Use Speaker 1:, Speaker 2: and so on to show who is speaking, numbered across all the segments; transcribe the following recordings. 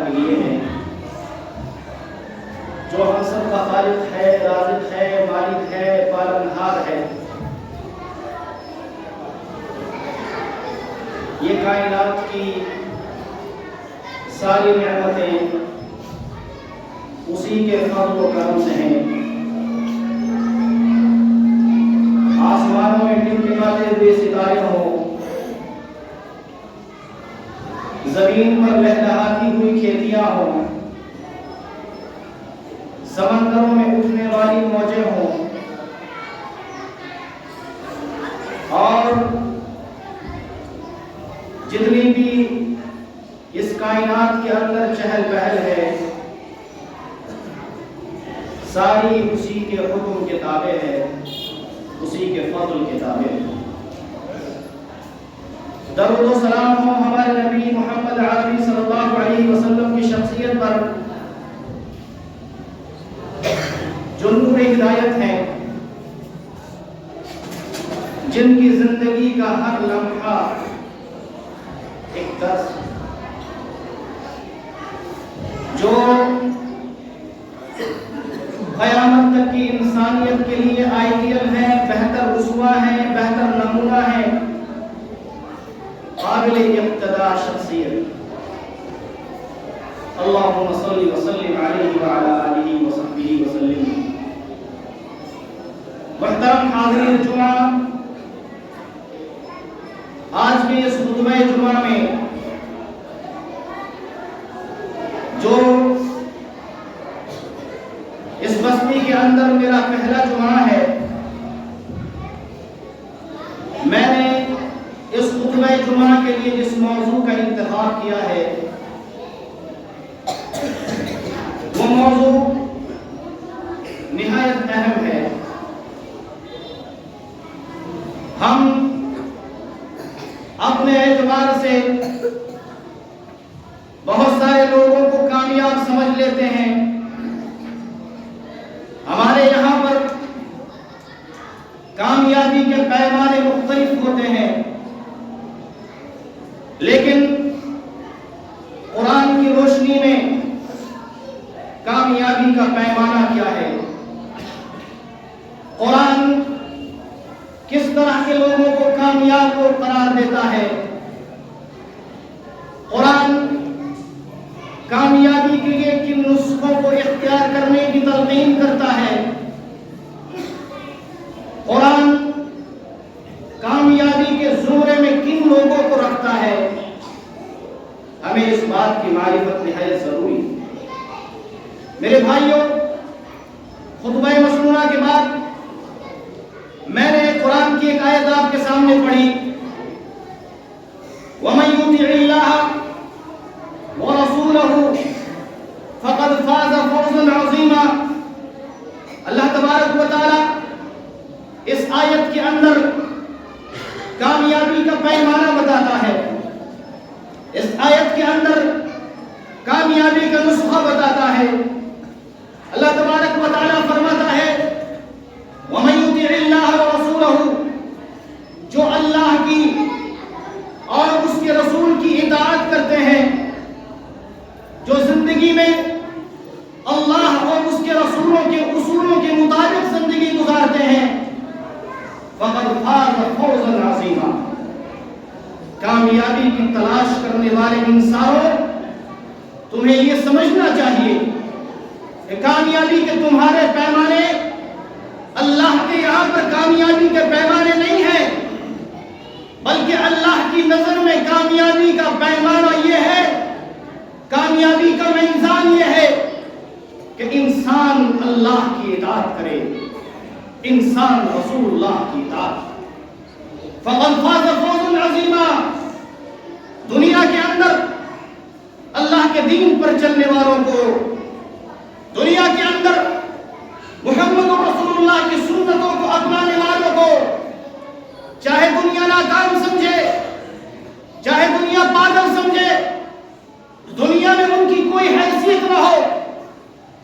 Speaker 1: کے لیے ہے جو ہم سب کا خالق ہے، رازق ہے، مالک ہے، پالنہار ہے۔ یہ کائنات کی ساری نعمتیں اسی کے فضل و کرم سے ہیں۔ آسمانوں میں ٹمٹماتے ہوئے ستارے ہوں، زمین پر لہلہاتی ہوئی کھیتیاں ہوں، سمندروں میں اٹھنے والی موجیں ہوں، اور جتنی بھی اس کائنات کے اندر چہل پہل ہے، ساری اسی کے حکم کے تابع ہے، اسی کے فضل کے تابع ہے۔ درود و سلام ہو ہمارے نبی محمد عربی صلی اللہ علیہ وسلم کی شخصیت پر جو نور ہدایت ہے، جن کی زندگی کا ہر لمحہ ایک درس، جو قیامت تک کی انسانیت کے لیے آئیڈیل ہے، بہتر اسوہ ہے، بہتر نمونہ ہے، قابل اقتداء شخصیت۔ اللہم صلی وسلم علیہ وعلی آلہ وصحبہ وسلم۔ محترم حاضرین جمعہ، آج کے اس خطبہ جمعہ میں جو اس بستی کے اندر میرا پہلا جمعہ ہے، میں نے اس خطبہ جمعہ کے لیے جس موضوع کا انتخاب کیا ہے وہ موضوع نہایت اہم ہے۔ ہم اپنے اعتبار سے بہت سارے لوگوں کو کامیاب سمجھ لیتے ہیں۔ ہمارے یہاں پر کامیابی کے پیمانے مختلف ہوتے ہیں، لیکن قرآن کی روشنی میں کامیابی کا پیمانہ کیا ہے؟ قرآن کس طرح کے لوگوں کو کامیاب کو قرار دیتا ہے؟ قرآن کامیابی کے لیے کن نسخوں کو اختیار کرنے کی تلقین کرتا ہے؟ قرآن کامیابی کے زمرے میں کن لوگوں کو رکھتا ہے؟ ہمیں اس بات کی معرفت نہایت ضروری ہے۔ میرے بھائیوں، خطبہ مسنونہ کے بعد میں نے قرآن کی ایک آیت آپ کے سامنے پڑھی، وَمَن يُطِعِ اللَّهَ وَرَسُولَهُ فَقَدْ فَازَ فَوْزًا عَظِيمًا۔ اللہ تبارک و تعالی اس آیت کے اندر کامیابی کا پیمانہ بتاتا ہے، اس آیت کے اندر کامیابی کا نسخہ بتاتا ہے۔ اللہ تبارک و تعالی فرماتا ہے وَمَن يُطِعِ اللَّهَ وَرَسُولَهُ، جو اللہ کی اور اس کے رسول کی اطاعت کرتے ہیں، جو زندگی میں اللہ اور اس کے رسولوں کے اصولوں کے مطابق زندگی گزارتے ہیں، فَقَدْ فَازَ فَوْزًا عَظِيمًا۔ کامیابی کی تلاش کرنے والے انسانوں، تمہیں یہ سمجھنا چاہیے کہ کامیابی کے تمہارے پیمانے اللہ کے یہاں پر کامیابی کے پیمانے نہیں ہیں، بلکہ اللہ کی نظر میں کامیابی کا پیمانہ یہ ہے، کامیابی کا میزان یہ ہے کہ انسان اللہ کی اطاعت کرے، انسان رسول اللہ کی اطاعت۔ فَقَدْ فَازَ فَوْزًا عَظِيمًا۔ دنیا کے اندر اللہ کے دین پر چلنے والوں کو، دنیا کے اندر محمد رسول اللہ کی سنتوں کو اپنانے والوں کو، چاہے دنیا ناکام سمجھے، چاہے دنیا پاگل سمجھے، دنیا میں ان کی کوئی حیثیت نہ ہو،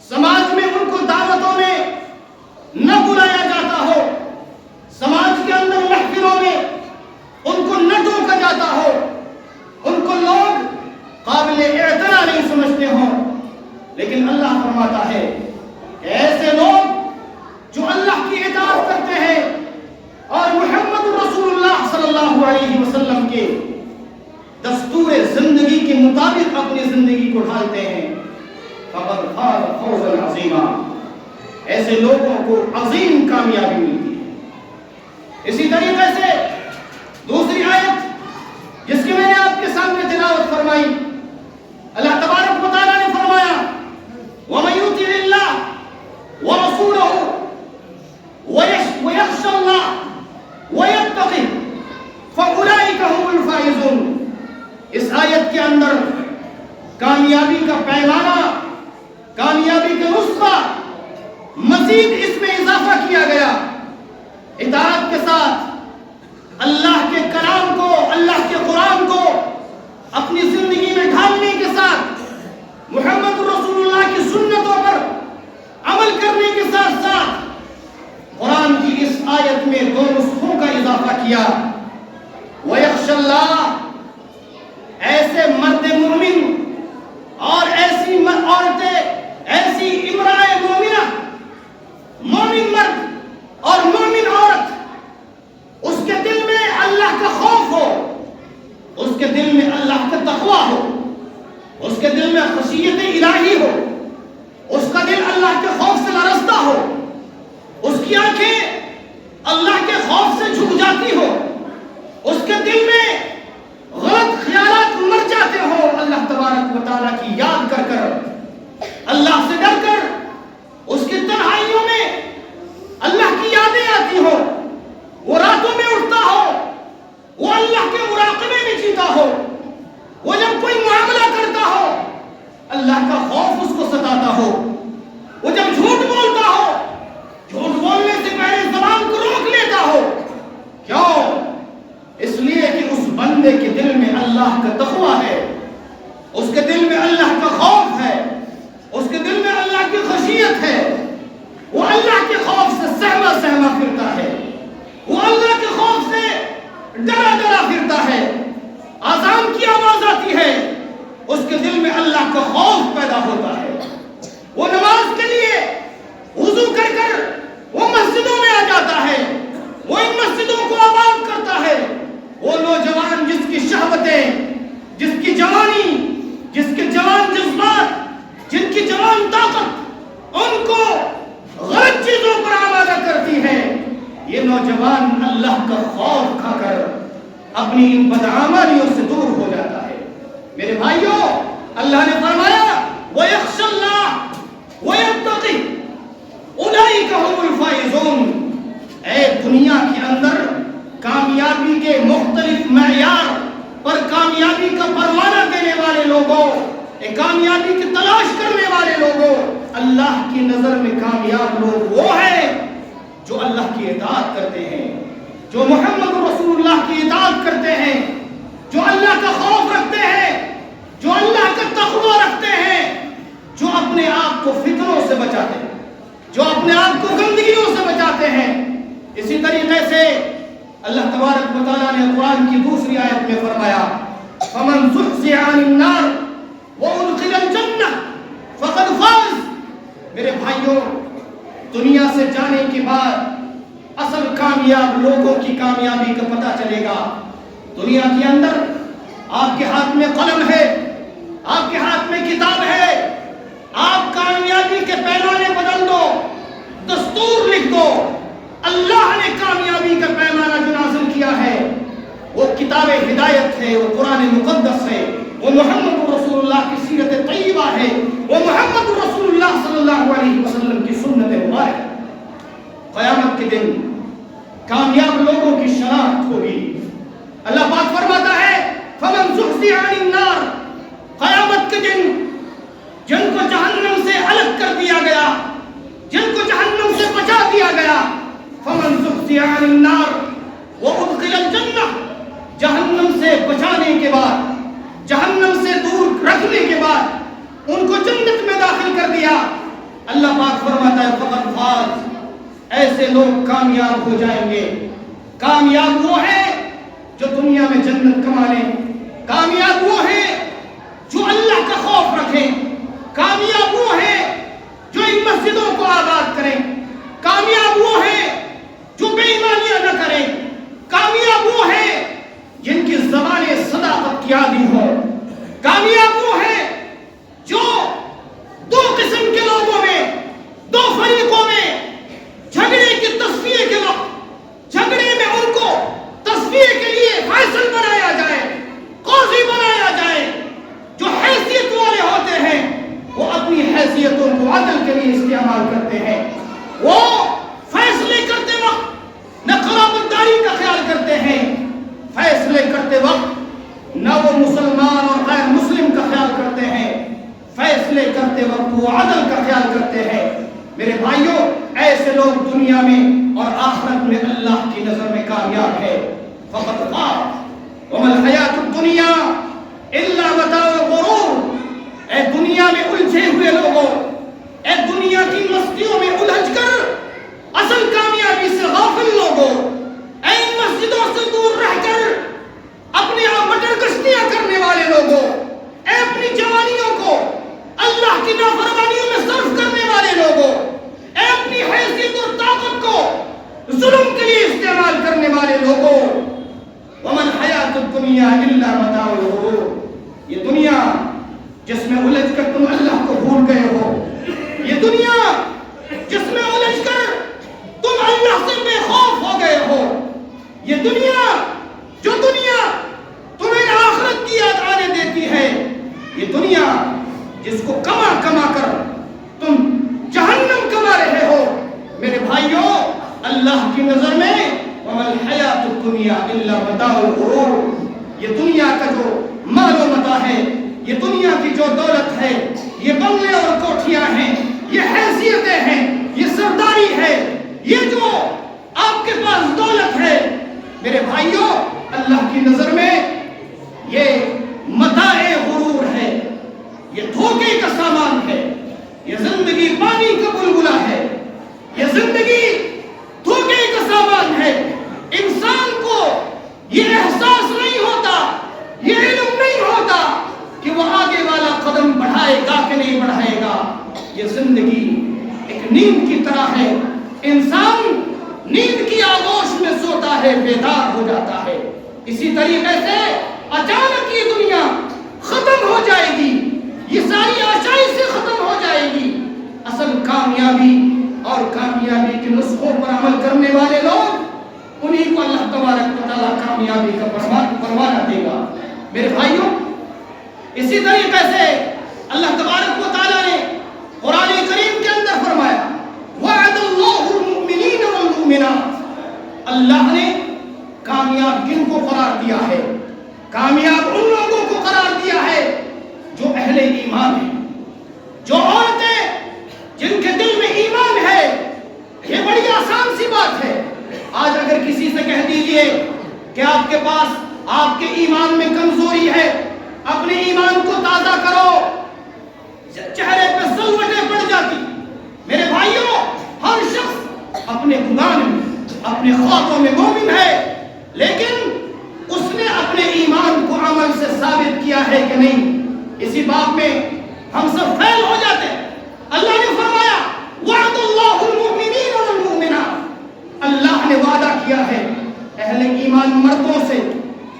Speaker 1: سماج میں ان کو دعوتوں میں نہ بلایا جاتا ہو، سماج کے اندر محفلوں میں ان کو نہ ٹوکا جاتا ہو، ان کو لوگ قابل قابل اعتنا نہیں سمجھتے ہوں، لیکن اللہ فرماتا ہے کہ ایسے لوگ جو اللہ کی اطاعت کرتے ہیں اور محمد رسول اللہ صلی اللہ علیہ وسلم کے دستور زندگی کے مطابق اپنی زندگی کو ڈھالتے ہیں، فقد فاز فوزا عظیما، ایسے لوگوں کو عظیم کامیابی ملتی ہے۔ اسی طریقے سے دوسری آیت جس کی میں نے آپ کے سامنے تلاوت فرمائی، اللہ تبارک و تعالیٰ نے فرمایا وَمَن يُطِعِ اللَّهَ وَرَسُولَهُ وَيَخْشَ اللَّهَ وَيَتَّقِهِ فَأُولَئِكَ هُمُ الْفَائِزُونَ۔ اس آیت کے اندر کامیابی کا پیمانہ، کامیابی کا نسخہ مزید اس میں اضافہ کیا گیا۔ اطاعت کے ساتھ اللہ کے کلام کو، اللہ کے قرآن کو اپنی زندگی میں ڈھالنے کے ساتھ محمد رسول اللہ کی سنتوں پر عمل کرنے کے ساتھ ساتھ قرآن کی اس آیت میں دو نسخوں کا اضافہ کیا۔ وَيَخْشَ اللَّهَ، ایسے مرد مومن اور ایسی عورتیں، ایسی امرأة مومنہ، مومن مرد اور مومن عورت، اس کے دل میں اللہ کا خوف ہو، اس کے دل میں اللہ کا تقوی ہو، اس کے دل میں خشیت الہی ہو، اس کا دل اللہ کے خوف سے لرزتا ہو، اس کی آنکھیں اللہ کے خوف سے جھک جاتی ہو، اس کے دل میں غلط خیالات مر جاتے ہو، اللہ تبارک و تعالیٰ کی یاد کر کر، اللہ سے ڈر کر، اس کی تنہائیوں میں اللہ کی یادیں آتی ہو، وہ راتوں میں اٹھتا ہو، وہ اللہ کے مراقبے میں جیتا ہو، وہ جب کوئی معاملہ کرتا ہو اللہ کا خوف اس کو ستاتا ہو، وہ جب جھوٹ بولتا ہو، جھوٹ بولنے سے پہلے زبان کو روک لیتا ہو، کیوں؟ اس لیے کہ اس بندے کے دل میں اللہ کا تقوی ہے، اس کے دل میں اللہ کا خوف ہے، اس کے دل میں اللہ کی خشیت ہے، وہ اللہ کے خوف سے سہما سہما پھرتا ہے، وہ اللہ کے خوف سے ڈرا ڈرا پھرتا ہے۔ آذان کی آواز آتی ہے، اس کے دل میں اللہ کا خوف پیدا ہوتا ہے، وہ نماز کے لیے وضو کر کر وہ مسجدوں میں آ جاتا ہے، وہ ان مسجدوں کو آباد کرتا ہے۔ وہ نوجوان جس کی شہوتیں، جس کی جوانی، جس کے جوان جذبات، جن کی جوان طاقت ان کو غلط چیزوں پر آمادہ کرتی ہے، یہ نوجوان اللہ کا خوف کھا کر اپنی ان بدعمالیوں سے دور ہو جاتا ہے۔ میرے بھائیوں، اللہ نے فرمایا وَيَخْشَ اللَّهَ وَيَتَّقِهِ أُولَئِكَ هُمُ الْفَائِزُونَ۔ اے دنیا کے اندر کامیابی کے مختلف معیار پر کامیابی کا پروانہ دینے والے لوگوں، کامیابی کی تلاش کرنے والے لوگوں، اللہ کی نظر میں کامیاب لوگ وہ ہیں جو اللہ کی اطاعت کرتے ہیں، جو محمد رسول اللہ کی اطاعت کرتے ہیں، جو اللہ کا خوف رکھتے ہیں، جو اللہ کا تقوی رکھتے ہیں، جو اپنے آپ کو فتنوں سے بچاتے ہیں، جو اپنے آپ کو گندگیوں سے بچاتے ہیں۔ اسی طریقے سے اللہ تبارک و تعالیٰ نے قرآن کی دوسری آیت میں فرمایا فَمَنْ زُحْزِحَ عَنِ النَّارِ وَأُدْخِلَ الْجَنَّةَ فَقَدْ فَازَ۔ میرے بھائیوں، دنیا سے جانے کے بعد اصل کامیاب لوگوں کی کامیابی کا پتہ چلے گا۔ دنیا کے اندر آپ کے ہاتھ میں قلم ہے، آپ کے ہاتھ میں کتاب ہے، آپ کامیابی کے پیمانے بدل دو، دستور لکھ دو۔ اللہ نے کامیابی کا پیمانہ جو نازل کیا ہے وہ کتاب ہدایت ہے، وہ قرآن مقدس ہے، وہ محمد رسول اللہ کی سیرت طیبہ ہے، وہ محمد رسول اللہ صلی اللہ علیہ وسلم کی سنت مبارک۔ قیامت کے دن کامیاب لوگوں کی شناخت ہوگی۔ اللہ پاک فرماتا ہے فَمَنْ زُحْزِحَ عَنِ النَّارِ، قیامت کے دن جن کو جہنم سے الگ کر دیا گیا، جن کو جہنم سے بچا دیا گیا، فَمَنْ زُحْزِحَ عَنِ النَّارِ وَأُدْخِلَ الْجَنَّةَ، جہنم سے بچانے کے بعد، جہنم سے دور رکھنے کے بعد ان کو جنت میں داخل کر دیا، اللہ پاک فرماتا ہے فَقَدْ فَازَ، ایسے لوگ کامیاب ہو جائیں گے۔ کامیاب وہ ہیں جو دنیا میں جنت کما لیں، کامیاب وہ ہیں جو اللہ کامیابی ہو۔ کامیاب وہ ہے جو دو قسم کے لوگوں میں، دو فریقوں میں جھگڑے کی تصفیے کے وقت جھگڑے میں ان کو تصفیے کے لیے فیصل بنایا جائے، قاضی بنایا جائے۔ جو حیثیت والے ہوتے ہیں وہ اپنی حیثیتوں کو عدل کے لیے استعمال کرتے ہیں۔ وہ فیصلے کرتے وقت نہ قرابتداری کا خیال کرتے ہیں، فیصلے کرتے وقت نہ وہ مسلمان اور غیر مسلم کا خیال کرتے ہیں، فیصلے کرتے وقت وہ عدل کا خیال کرتے ہیں۔ میرے بھائیوں، ایسے لوگ دنیا میں اور آخرت میں اللہ کی نظر میں کامیاب ہے۔ فقط وما الحیات الدنیا الا متاع الغرور۔ اے دنیا میں الجھے ہوئے لوگوں، اے دنیا کی مستیوں میں الجھ کر اصل کامیابی سے غافل لوگوں، اے ان مسجدوں سے دور رہ کر اپنے آپ مٹر کشتیاں کرنے والے لوگوں، اے اپنی جوانیوں کو اللہ کی نافرمانیوں میں صرف کرنے والے لوگوں، اے اپنی حیثیت اور طاقت کو ظلم کے لیے استعمال کرنے والے لوگوں، وَمَا الْحَيَاةُ الدُّنْيَا إِلَّا مَتَاعُ الْغُرُورِ۔ یہ دنیا جس میں الجھ کر تم اللہ کو بھول گئے ہو، یہ دنیا جس میں الجھ کر تم اللہ سے بے خوف ہو گئے ہو، یہ دنیا جو دنیا تمہیں آخرت کی یاد آنے دیتی ہے، یہ دنیا جس کو کما کما کر تم جہنم کما رہے ہو، میرے بھائیوں، اللہ کی نظر میں وَمَا الْحَيَاةُ الدُّنْيَا إِلَّا مَتَاعُ الْغُرُورِ۔ یہ دنیا کا جو مال و متاع ہے، یہ دنیا کی جو دولت ہے، یہ بنگلے اور کوٹھیاں ہیں، یہ حیثیتیں ہیں، یہ سرداری ہے، یہ جو آپ کے پاس دولت ہے، میرے بھائیوں، اللہ کی نظر میں یہ متاع غرور ہے، یہ دھوکے کا سامان ہے، یہ زندگی پانی کا بلبلہ ہے، یہ زندگی دھوکے کا سامان ہے۔ انسان کو یہ احساس نہیں ہوتا، یہ علم نہیں ہوتا کہ وہ آگے والا قدم بڑھائے گا کہ نہیں بڑھائے گا۔ یہ زندگی ایک نیند کی طرح ہے، انسان نیند کی آغوش میں سوتا ہے، بیدار ہو جاتا ہے۔ اسی طریقے سے اچانک یہ دنیا ختم ہو جائے گی، یہ ساری آشائش سے ختم ہو جائے گی۔ اصل کامیابی اور کامیابی کے نسخوں پر عمل کرنے والے لوگ، انہیں کو اللہ تبارک و تعالیٰ کامیابی کا پروانہ دے گا۔ میرے بھائیوں، اسی طریقے سے اللہ تبارک و تعالیٰ نے قرآن کریم کے اندر فرمایا وعد اللہ المؤمنین والمؤمنات۔ اللہ نے کامیاب کن کو قرار دیا ہے؟ کامیاب ان لوگوں کو قرار دیا ہے جو اہل ایمان ہیں، جو عورتیں جن کے دل میں ایمان ہے۔ یہ بڑی آسان سی بات ہے۔ آج اگر کسی سے کہہ دیجئے کہ آپ کے پاس آپ کے ایمان میں کمزوری ہے، اپنے ایمان کو تازہ کرو، چہرے پہ سلوٹیں پڑ جاتی۔ میرے بھائیوں، ہر شخص اپنے گمان میں، اپنے خوابوں میں مومن ہے، لیکن اس نے اپنے ایمان کو عمل سے ثابت کیا ہے کہ نہیں، اسی بات میں ہم سب فیل ہو جاتے ہیں۔ اللہ نے فرمایا وعد اللہ المؤمنین والمؤمنات۔ اللہ نے وعدہ کیا ہے اہل ایمان مردوں سے،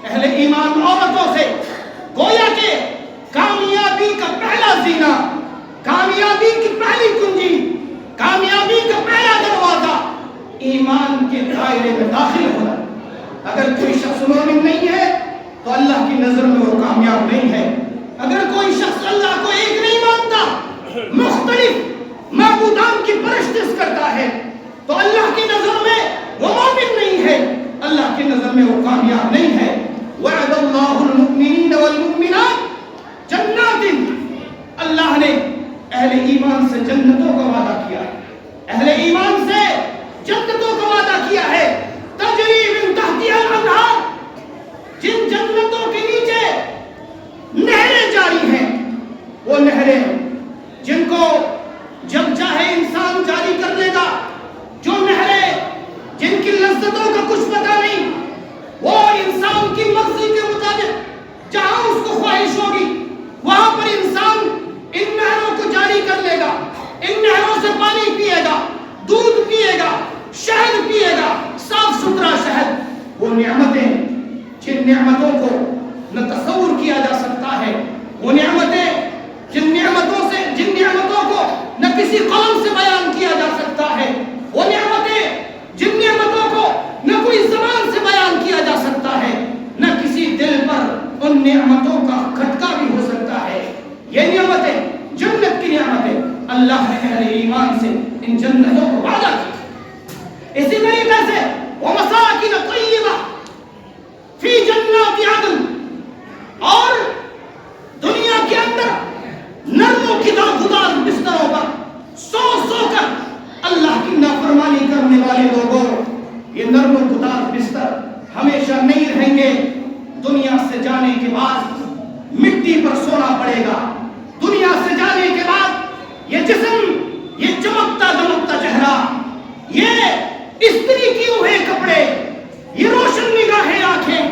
Speaker 1: اہل ایمان عورتوں سے، گویا کہ کامیابی کا پہلا زینہ، کامیابی کی پہلی کنجی، کامیابی کا پہلا دروازہ ایمان کے دائرے میں داخل ہونا۔ اگر کوئی شخص مومن نہیں ہے تو اللہ کی نظر میں وہ کامیاب نہیں ہے۔ اگر کوئی شخص اللہ کو ایک نہیں مانتا، مختلف معبودان کی پرستش کرتا ہے، تو اللہ کی نظر میں وہ مومن نہیں ہے، اللہ کی نظر میں وہ کامیاب نہیں ہے۔ وعد اللہ المؤمنین والمؤمنات جنات، اللہ نے اہل ایمان سے جنتوں کا وعدہ کیا ہے، اہل ایمان سے جنتوں کا وعدہ کیا ہے، تجری من تحتها الانہار، جن جنتوں کے نیچے نہریں جاری ہیں، وہ نہریں جن کو جب چاہے انسان جاری کر لے گا، جو نہریں جن کی لذتوں کا کچھ پتہ نہیں، وہ انسان کی مرضی کے مطابق جہاں اس کو خواہش ہوگی وہاں پر انسان ان نہروں کو جاری کر لے گا، ان اللہ نے اہل ایمان سے ان جنتوں کو وعدہ کیا۔ اسی طریقے سے وَمَسَاكِنَ طَيِّبَةً فِي جَنَّاتِ عَدْنٍ، اور دنیا کے اندر نرم و خدار بستروں پر سو سو کر اللہ کی نافرمانی کرنے والے لوگوں، یہ نرم و خدار بستر ہمیشہ نہیں رہیں گے۔ دنیا سے جانے کے بعد مٹی پر سونا پڑے گا۔ دنیا سے جانے کے بعد یہ جسم، یہ چمکتا دمکتا چہرہ، یہ استری کیے ہوئے کپڑے، یہ روشن نگاہیں آنکھیں،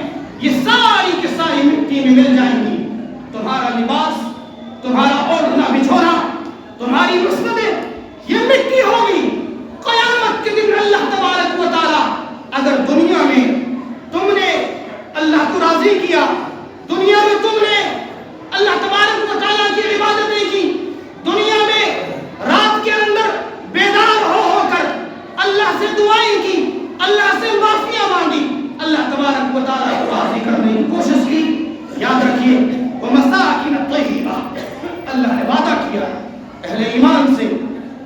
Speaker 1: یہ ساری کی ساری مٹی میں مل جائیں گی۔ تمہارا لباس، تمہارا اوڑھنا بچھونا، تمہاری مسندیں یہ مٹی ہوگی۔ قیامت کے دن اللہ تبارک و تعالی اگر دنیا میں تم نے اللہ کو راضی کیا، دنیا میں تم نے اللہ تبارک و تعالیٰ کی عبادتیں کی، دنیا میں رات کے اندر بیدار ہو کر اللہ سے دعائیں کی، اللہ سے معافیاں مانگی، اللہ تبارک و تعالیٰ کو راضی کرنے کی کوشش کی، یاد رکھیے وَمَسَاكِنَ طَيِّبَةً، اللہ نے وعدہ کیا اہل ایمان سے۔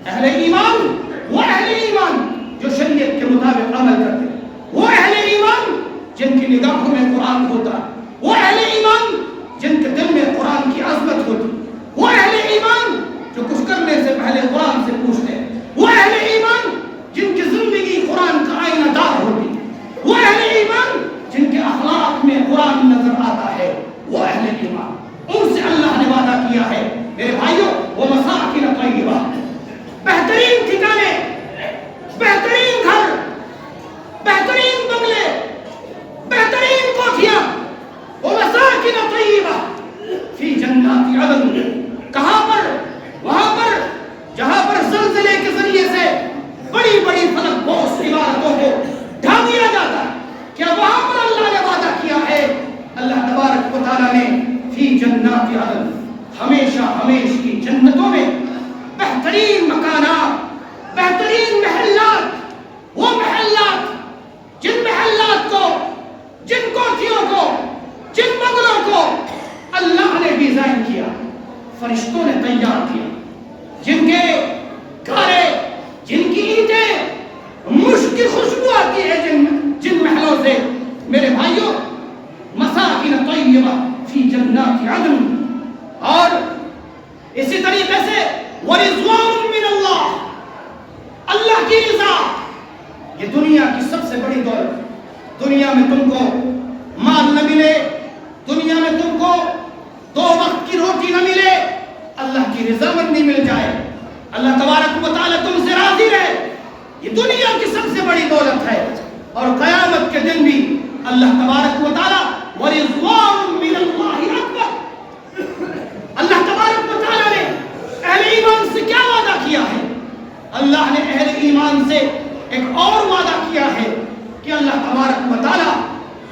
Speaker 1: اہل ایمان وہ اہل ایمان جو شریعت کے مطابق عمل کرتے، وہ اہل ایمان جن کی نگاہوں میں قرآن ہوتا، وہ اہل ایمان جن کے دل میں قرآن کی عظمت ہوتی، وہ اہل ایمان جو کچھ کرنے سے پہلے قرآن سے پوچھتے ہیں، وہ اہل ایمان جن کی زندگی قرآن کا آئینہ دار ہوتی، وہ اہل ایمان جن کے اخلاق میں قرآن نظر آتا ہے، وہ اہل ایمان، ان سے اللہ نے وعدہ کیا ہے۔ میرے بھائیوں وَمَسَاكِنَ طَيِّبَةً، بہترین ٹھکانے، بہترین گھر، بہترین بنگلے، بہترین کوٹھیاں، وَمَسَاكِنَ طَيِّبَةً فِي جَنَّاتِ عَدْنٍ، کہاں پر؟ وہاں پر جہاں پر زلزلے کے ذریعے سے بڑی بڑی فلک بوس عمارتوں کو ڈھا دیا جاتا ہے، کیا وہاں پر اللہ نے وعدہ کیا ہے؟ اللہ تبارک و تعالیٰ نے فی جنات عدن، ہمیشہ ہمیش کی جنتوں میں بہترین مکانات، بہترین محلات، وہ محلات جن محلات کو، جن کوٹھیوں کو، جن بنگلوں کو اللہ نے ڈیزائن کیا، فرشتوں نے تیار کیا، جن کے گارے، جن کی اینٹیں مشک کی خوشبو آتی ہے جن محلوں سے۔ میرے بھائیوں مساکن طیبہ فی جنات عدن، اور اسی طریقے سے ورضوان من اللہ، اللہ کی رضا، یہ دنیا کی سب سے بڑی دولت۔ دنیا میں تم کو مال نہ ملے، دنیا میں تم کو 2 وقت کی روٹی نہ ملے، اللہ کی رضامندی مل جائے، اللہ تبارک و تعالیٰ تم سے راضی رہے، یہ دنیا کی سب سے بڑی دولت ہے۔ اور قیامت کے دن بھی اللہ تبارک و تعالیٰ ورضوان من اللہ اکبر، اللہ تبارک و تعالیٰ نے اہل ایمان سے کیا وعدہ کیا ہے؟ اللہ نے اہل ایمان سے ایک اور وعدہ کیا ہے کہ اللہ تبارک و تعالیٰ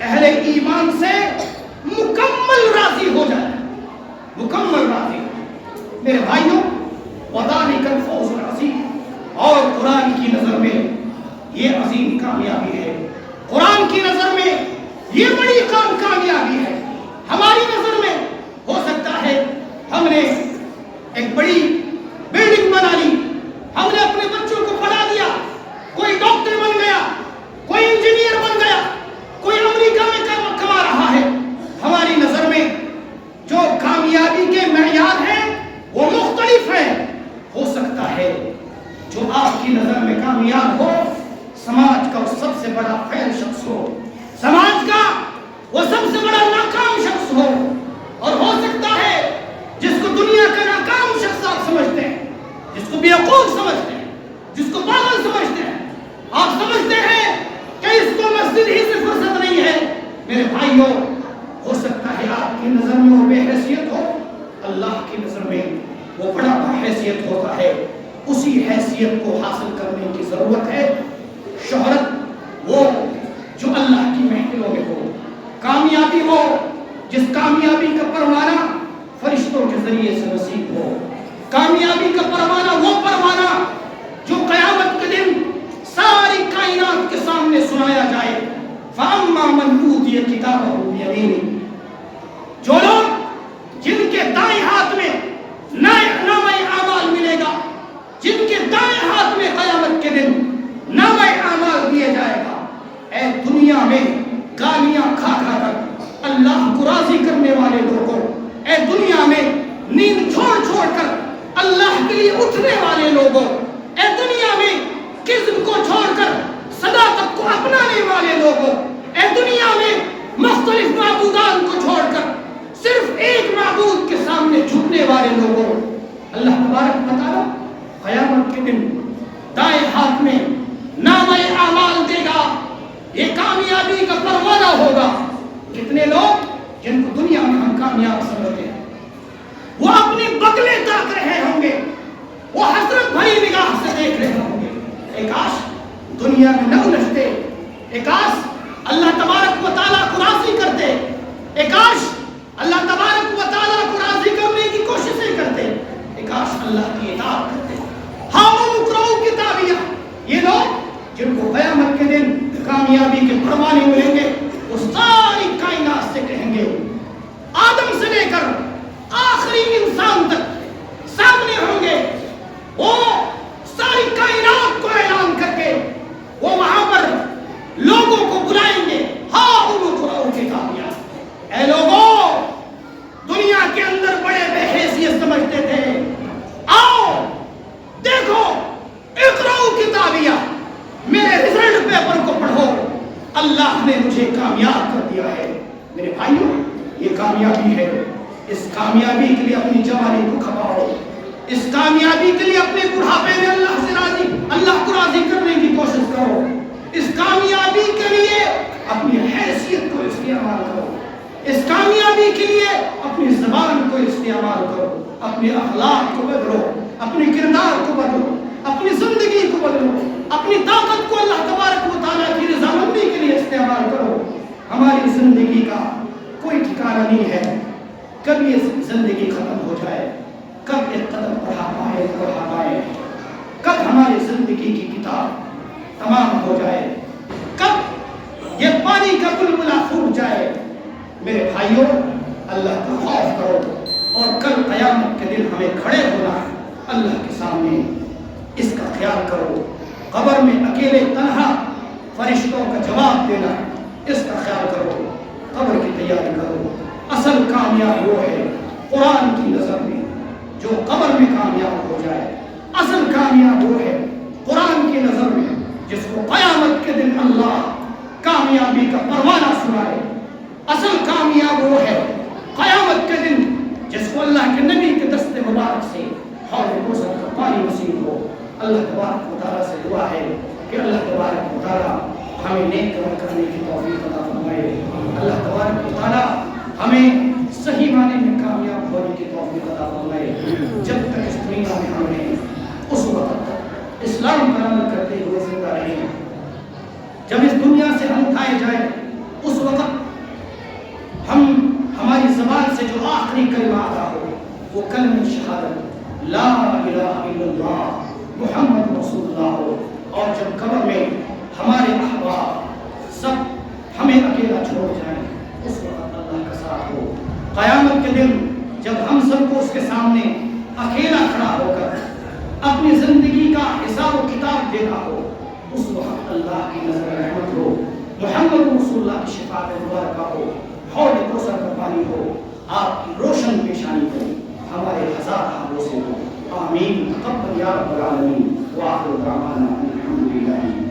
Speaker 1: اہل ایمان سے مکمل راضی ہو جائے، مکمل راضی۔ میرے بھائیوں وَذَلِكَ الْفَوْزُ الْعَظِيمُ، اور قرآن کی نظر میں یہ عظیم کامیابی ہے، قرآن کی نظر میں یہ بڑی کامیابی ہے۔ ہماری نظر میں ہو سکتا ہے ہم نے ایک بڑی بلڈنگ بنا لی، ہم نے اپنے بچوں کو پڑھا دیا، کوئی ڈاکٹر بن گیا، کوئی انجینئر بن گیا، کوئی امریکہ میں کما رہا ہے۔ ہماری نظر میں جو کامیابی کے معیار ہیں وہ مختلف ہیں۔ ہو سکتا ہے جو آپ کی نظر میں کامیاب ہو سماج کا وہ سب سے بڑا فیل شخص ہو، سماج کا وہ سب سے بڑا ناکام شخص ہو، اور ہو سکتا ہے جس کو دنیا کا ناکام شخص آپ سمجھتے ہیں، جس کو بیوقوف سمجھتے ہیں، جس کو پاگل سمجھتے ہیں، آپ سمجھتے ہیں کہ اس کو مسجد ہی سے فرصت نہیں ہے۔ میرے بھائیوں ہو سکتا ہے آپ کی نظر میں وہ بے حیثیت ہو، اللہ کی نظر میں وہ بڑا حیثیت ہوتا ہے۔ اسی حیثیت کو حاصل کرنے کی ضرورت ہے۔ شہرت وہ جو اللہ کی محفلوں میں ہو، کامیابی ہو جس کامیابی کا پروانہ فرشتوں کے ذریعے سے نصیب ہو، کامیابی کا پروانہ وہ پروانہ جو قیامت کے دن ساری کائنات کے سامنے سنایا جائے۔ فَأَمَّا مَنْ أُوتِيَ كِتَابَهُ بِيَمِينِهِ، جو لوگ جن کے دائیں ہاتھ میں نامہ اعمال ملے گا، کے لیے اٹھنے والے لوگوں، اے دنیا میں کذب کو چھوڑ کر صداقت کو اپنانے والے لوگوں، اے دنیا میں مختلف معبودان کو چھوڑ کر صرف ایک معبود کے سامنے جھکنے والے لوگوں، اللہ تبارک و تعالیٰ قیامت کے دن دائیں ہاتھ میں نامہ اعمال دے گا، یہ کامیابی کا پروانہ ہوگا۔ کتنے لوگ جن کو دنیا میں ہم کامیاب سمجھتے ہیں وہ اپنی بغلیں تاک رہے ہوں گے، وہ حسرت بھری نگاہ سے دیکھ رہے ہوں گے، اے کاش دنیا میں نہ الجھتے، اے کاش اللہ تبارک و تعالیٰ کو راضی کرتے، اے کاش اللہ تبارک و تعالیٰ کو راضی کرنے کی کوششیں کرتے، اے کاش اللہ کی اطاعت کرتے۔ کتابیہ، یہ لوگ جن کو قیامت کے دن کامیابی کے پروانے ملیں گے، وہ ساری کائنات سے کہیں گے، آدم سے لے کر آخری انسان تک سامنے ہوں گے، وہ ساری کائنات کو اعلان کر کے وہ وہاں پر لوگوں کو بلائیں گے، کتابیہ، اے لوگوں دنیا کے اندر بڑے بے حیثیت سمجھتے تھے، آؤ دیکھو اقرؤ کتابیہ، میرے رزلٹ پیپر کو پڑھو، اللہ نے مجھے کامیاب کر دیا ہے۔ میرے بھائیوں، یہ کامیابی ہے، اس کامیابی کے لیے اپنی جوانی کو کھپاؤ، اس کامیابی کے لیے اپنے بڑھاپے میں اللہ کو راضی کرنے کی کوشش کرو، اس کامیابی کے لیے اپنی حیثیت کو استعمال کرو، اس کامیابی کے لیے اپنی زبان کو استعمال کرو، اپنے اخلاق کو بدلو، اپنے کردار کو بدلو، اپنی زندگی کو بدلو، اپنی طاقت کو اللہ تبارک و تعالیٰ کی رضامندی کے لیے استعمال کرو۔ ہماری زندگی کا کوئی ٹھکانہ نہیں ہے، کب یہ زندگی ختم ہو جائے، کب ایک قدم بڑھا پائے، کب ہماری زندگی کی کتاب تمام ہو جائے، کب یہ پانی کا بلبلہ پھوٹ جائے۔ میرے بھائیوں، اللہ کا خوف کرو، اور کل قیامت کے دن ہمیں کھڑے ہونا ہے اللہ کے سامنے، اس کا خیال کرو۔ قبر میں اکیلے تنہا فرشتوں کا جواب دینا، اس کا خیال کرو، قبر کی تیاری کرو۔ اصل کامیاب وہ ہے قرآن کی نظر میں جو قبر میں کامیاب ہو جائے، اصل کامیاب وہ ہے قرآن کی نظر میں جس کو قیامت کے دن اللہ کامیابی کا پروانہ سنائے، اصل کامیاب وہ ہے قیامت کے دن جس کو اللہ کے نبی کے دست مبارک سے حوض کوثر کا پانی نصیب ہو۔ اللہ تبارک و تعالیٰ سے دعا ہے کہ اللہ تبارک و تعالیٰ ہمیں نیک عمل کرنے کی توفیق عطا فرمائے، اللہ تبارک و تعالیٰ ہمیں صحیح معنی میں کامیاب ہونے کی توفیق عطا فرمائے۔ جب تک اس دنیا میں ہم نے اس وقت تک اسلام پر عمل کرتے ہوئے زندہ رہیں، جب اس دنیا سے ہم اٹھائے جائیں اس وقت ہماری زبان سے جو آخری کلمہ ادا ہو وہ کلمہ شہادت لا الہ الا اللہ محمد رسول اللہ ہو، اور جب قبر میں ہمارے احباب سب ہمیں اکیلا چھوڑ جائیں اس وقت اللہ کا ساتھ ہو۔ قیامت کے دن جب ہم سب کو اس کے سامنے اکیلا کھڑا ہو کر اپنی زندگی کا حساب و کتاب دینا ہو، اس وقت اللہ کی نظر رحمت ہو، محمد رسول اللہ کی شفاعت مبارکہ ہو، حوض کوثر کا پانی ہو، آپ کی روشن پیشانی ہو، ہمارے ہزار ہاتھوں سے ہو۔ آمین تقبل یا رب العالمین، وآخر دعوانا الحمدللہ۔